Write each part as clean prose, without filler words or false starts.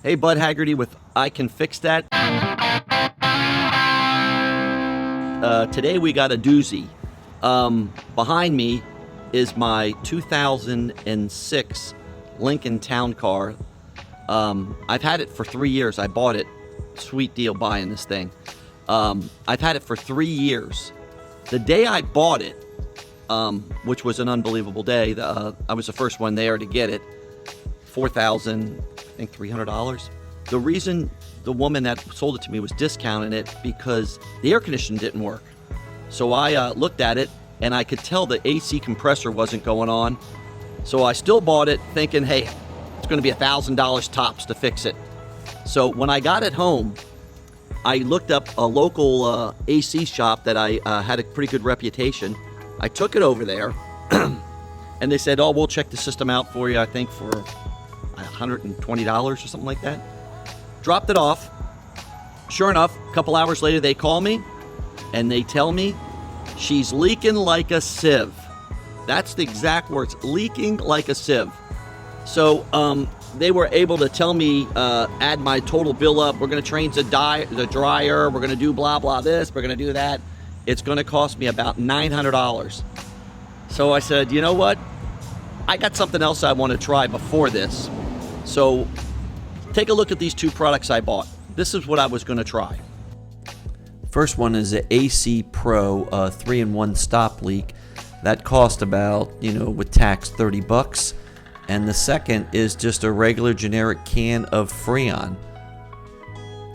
Hey, Bud Haggerty with I Can Fix That. Today we got a doozy. Behind me is my 2006 Lincoln Town Car. I've had it for 3 years. I bought it. Sweet deal buying this thing. I've had it for 3 years. The day I bought it, which was an unbelievable day, I was the first one there to get it. $4,300. The reason the woman that sold it to me was discounting it because the air conditioning didn't work. So I looked at it and I could tell the AC compressor wasn't going on. So I still bought it thinking, hey, it's going to be $1,000 tops to fix it. So when I got it home, I looked up a local AC shop that I had a pretty good reputation. I took it over there and they said, oh, we'll check the system out for you, I think for $120 or something like that. Dropped it off. Sure enough, a couple hours later, they call me and they tell me she's leaking like a sieve. That's the exact words, leaking like a sieve. So they were able to tell me, add my total bill up. We're going to change the dryer. We're going to do blah, blah, this. We're going to do that. It's going to cost me about $900. So I said, you know what? I got something else I want to try before this. So take a look at these two products I bought. This is what I was going to try. First one is the AC Pro 3-in-1 stop leak. That cost about, with tax, $30. And the second is just a regular generic can of Freon.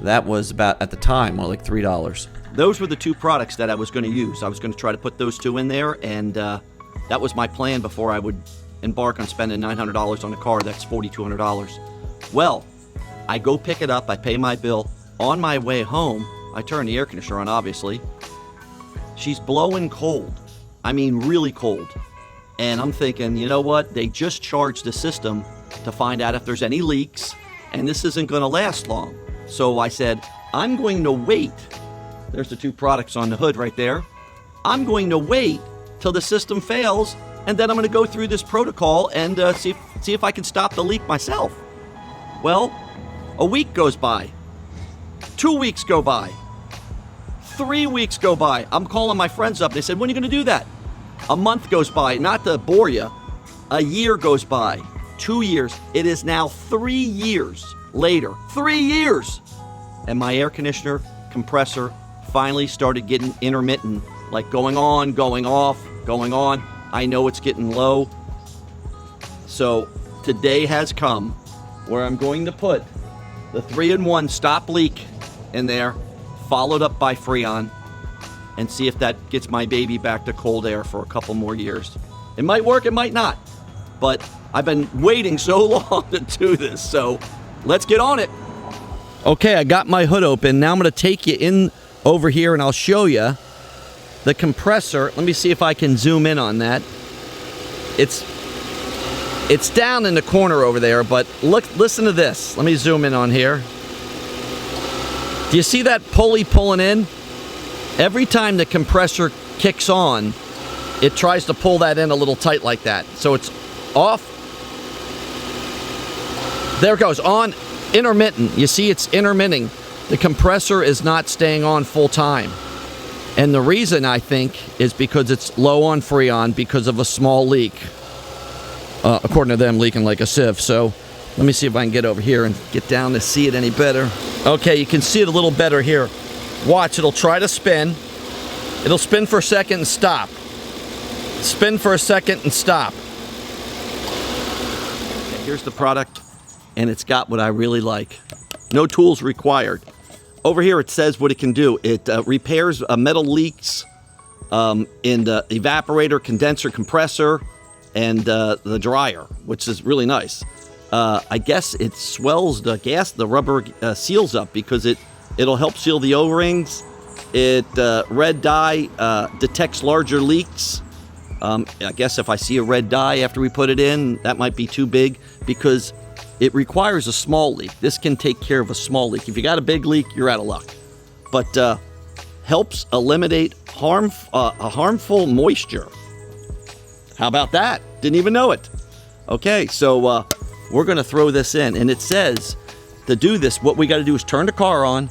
That was about, at the time, like $3. Those were the two products that I was going to use. I was going to try to put those two in there, and that was my plan before I would embark on spending $900 on a car. That's $4,200. Well, I go pick it up, I pay my bill. On my way home, I turn the air conditioner on, obviously. She's blowing cold. I mean, really cold. And I'm thinking, you know what? They just charged the system to find out if there's any leaks, and this isn't going to last long. So I said, I'm going to wait. There's the two products on the hood right there. I'm going to wait till the system fails, and then I'm going to go through this protocol and see if I can stop the leak myself. Well, a week goes by. 2 weeks go by. 3 weeks go by. I'm calling my friends up. They said, when are you going to do that? A month goes by. Not to bore you. A year goes by. 2 years. It is now 3 years later. 3 years! And my air conditioner compressor finally started getting intermittent. Like going on, going off, going on. I know it's getting low. So today has come where I'm going to put the 3-in-1 stop leak in there, followed up by Freon, and see if that gets my baby back to cold air for a couple more years. It might work, it might not. But I've been waiting so long to do this, so let's get on it. Okay, I got my hood open. Now I'm going to take you in over here and I'll show you the compressor. Let me see if I can zoom in on that. It's down in the corner over there, but listen to this. Let me zoom in on here. Do you see that pulley pulling in? Every time the compressor kicks on, it tries to pull that in a little tight like that. So it's off. There it goes, on, intermittent. You see it's intermitting. The compressor is not staying on full time. And the reason, I think, is because it's low on Freon because of a small leak. According to them, leaking like a sieve. So let me see if I can get over here and get down to see it any better. Okay, you can see it a little better here. Watch, it'll try to spin. It'll spin for a second and stop. Spin for a second and stop. Okay, here's the product, and it's got what I really like. No tools required. Over here it says what it can do. It repairs metal leaks in the evaporator, condenser, compressor, and the dryer, which is really nice. I guess it swells the gas, the rubber seals up because it'll help seal the O-rings. It red dye detects larger leaks. I guess if I see a red dye after we put it in, that might be too big because it requires a small leak. This can take care of a small leak. If you got a big leak, you're out of luck. But helps eliminate harmful moisture. How about that? Didn't even know it. Okay, so we're going to throw this in, and it says to do this, what we got to do is turn the car on,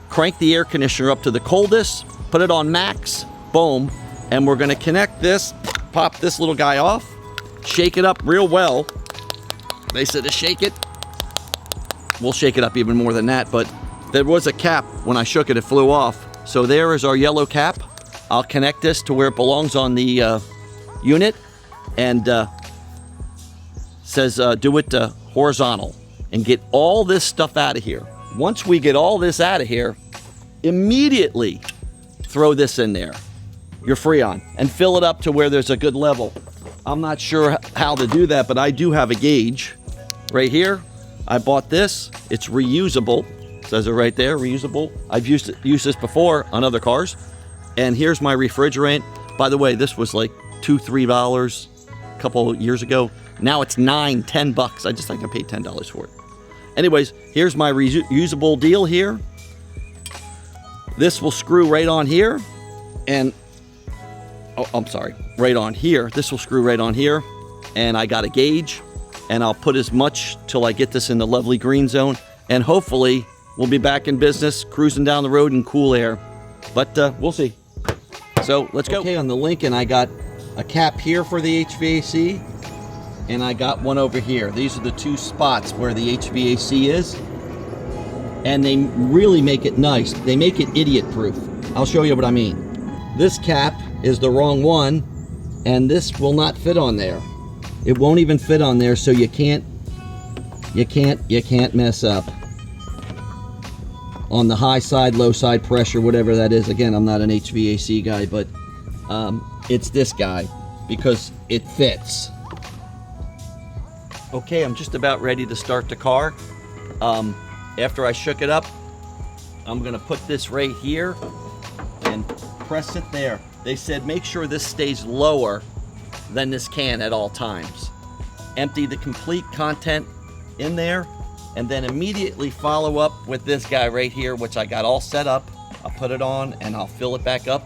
crank the air conditioner up to the coldest, put it on max, boom, and we're going to connect this, pop this little guy off, shake it up real well. They said to shake it. We'll shake it up even more than that, but there was a cap. When I shook it, it flew off. So there is our yellow cap. I'll connect this to where it belongs on the unit, and says do it horizontal and get all this stuff out of here. Once we get all this out of here, immediately throw this in there, your Freon, and fill it up to where there's a good level. I'm not sure how to do that, but I do have a gauge right here. I bought this. It's reusable. Says it right there, reusable. I've used this before on other cars. And here's my refrigerant. By the way, this was like $2-3 a couple years ago. Now it's $9-10. I just think I paid $10 for it. Anyways, here's my reusable deal here. This will screw right on here, and I'm sorry, right on here. This will screw right on here, and I got a gauge, and I'll put as much till I get this in the lovely green zone, and hopefully we'll be back in business, cruising down the road in cool air. But we'll see. So let's go. Okay, on the Lincoln, I got a cap here for the HVAC, and I got one over here. These are the two spots where the HVAC is, and they really make it nice. They make it idiot-proof. I'll show you what I mean. This cap is the wrong one, and this will not fit on there. It won't even fit on there, so you can't mess up on the high side, low side pressure, whatever that is. Again, I'm not an HVAC guy, but it's this guy because it fits. Okay, I'm just about ready to start the car. After I shook it up, I'm gonna put this right here and press it there. They said make sure this stays lower than this can at all times. Empty the complete content in there, and then immediately follow up with this guy right here, which I got all set up. I'll put it on and I'll fill it back up,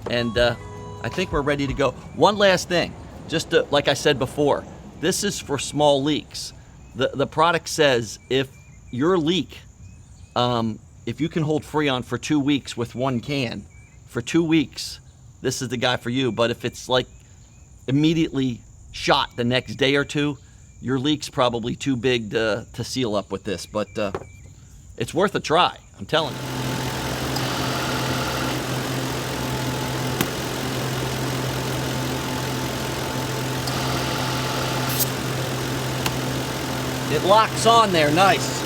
and I think we're ready to go. One last thing, just to, like I said before, this is for small leaks. The product says if your leak, if you can hold Freon for 2 weeks with one can, for 2 weeks, this is the guy for you. But if it's like immediately shot the next day or two, your leak's probably too big to seal up with this. But it's worth a try, I'm telling you. It locks on there, nice.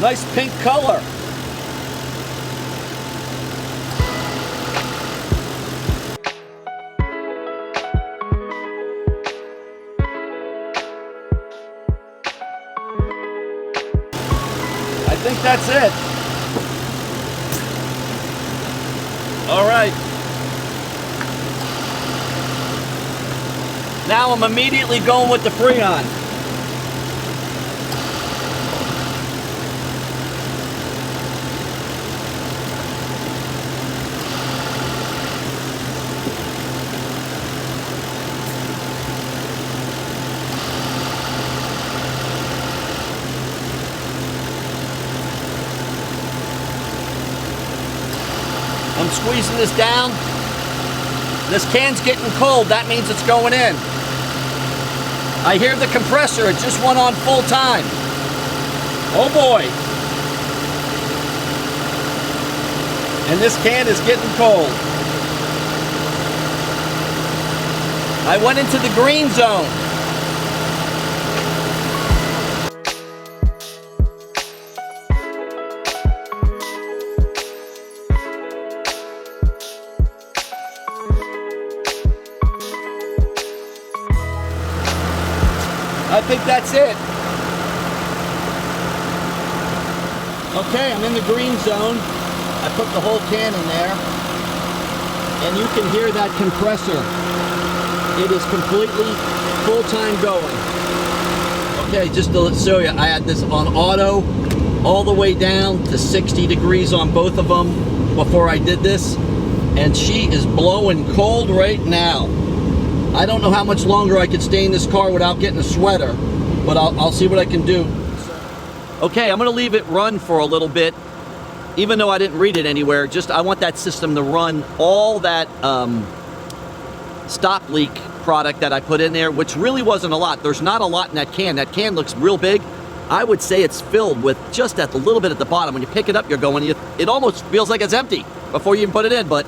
Nice pink color. I think that's it. All right. Now I'm immediately going with the Freon. I'm squeezing this down. This can's getting cold. That means it's going in. I hear the compressor. It just went on full time. Oh boy. And this can is getting cold. I went into the green zone. I think that's it. Okay, I'm in the green zone. I put the whole can in there, and you can hear that compressor. It is completely full-time going. Okay, just to show you, I had this on auto all the way down to 60 degrees on both of them before I did this, and she is blowing cold right now. I don't know how much longer I could stay in this car without getting a sweater, but I'll see what I can do. Okay, I'm gonna leave it run for a little bit, even though I didn't read it anywhere. Just I want that system to run all that stop leak product that I put in there, which really wasn't a lot. There's not a lot in that can. That can looks real big. I would say it's filled with just at the little bit at the bottom. When you pick it up, you're going, it almost feels like it's empty before you even put it in, but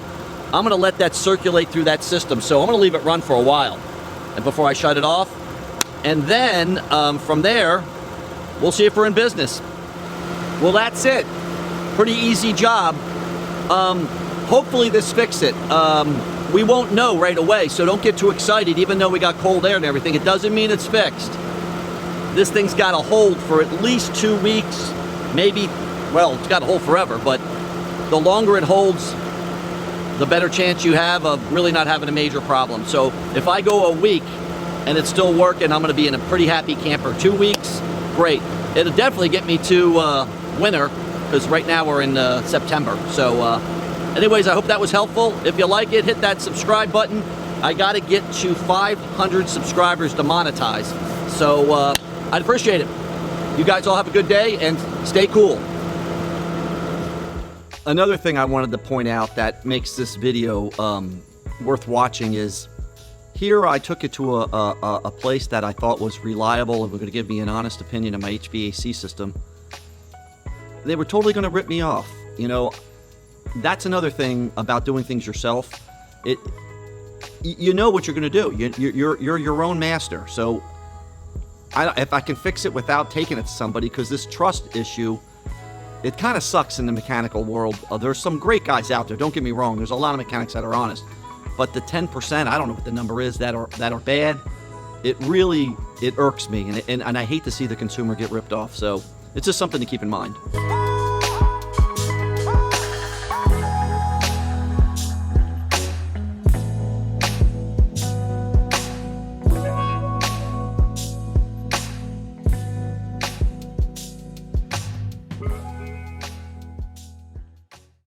I'm gonna let that circulate through that system. So I'm gonna leave it run for a while and before I shut it off. And then from there, we'll see if we're in business. Well, that's it. Pretty easy job. Hopefully this fixes it. We won't know right away, so don't get too excited. Even though we got cold air and everything, it doesn't mean it's fixed. This thing's got to hold for at least 2 weeks, maybe, well, it's got to hold forever, but the longer it holds, the better chance you have of really not having a major problem. So if I go a week and it's still working, I'm going to be in a pretty happy camper. 2 weeks, great. It'll definitely get me to winter, because right now we're in September. So anyways, I hope that was helpful. If you like it, hit that subscribe button. I got to get to 500 subscribers to monetize. So I'd appreciate it. You guys all have a good day and stay cool. Another thing I wanted to point out that makes this video worth watching is here I took it to a place that I thought was reliable and were going to give me an honest opinion of my HVAC system. They were totally going to rip me off. You know, that's another thing about doing things yourself. You know what you're going to do. You're your own master. So if I can fix it without taking it to somebody, because this trust issue, it kind of sucks in the mechanical world. There's some great guys out there, don't get me wrong. There's a lot of mechanics that are honest. But the 10%, I don't know what the number is, that are bad, it irks me. And I hate to see the consumer get ripped off. So it's just something to keep in mind.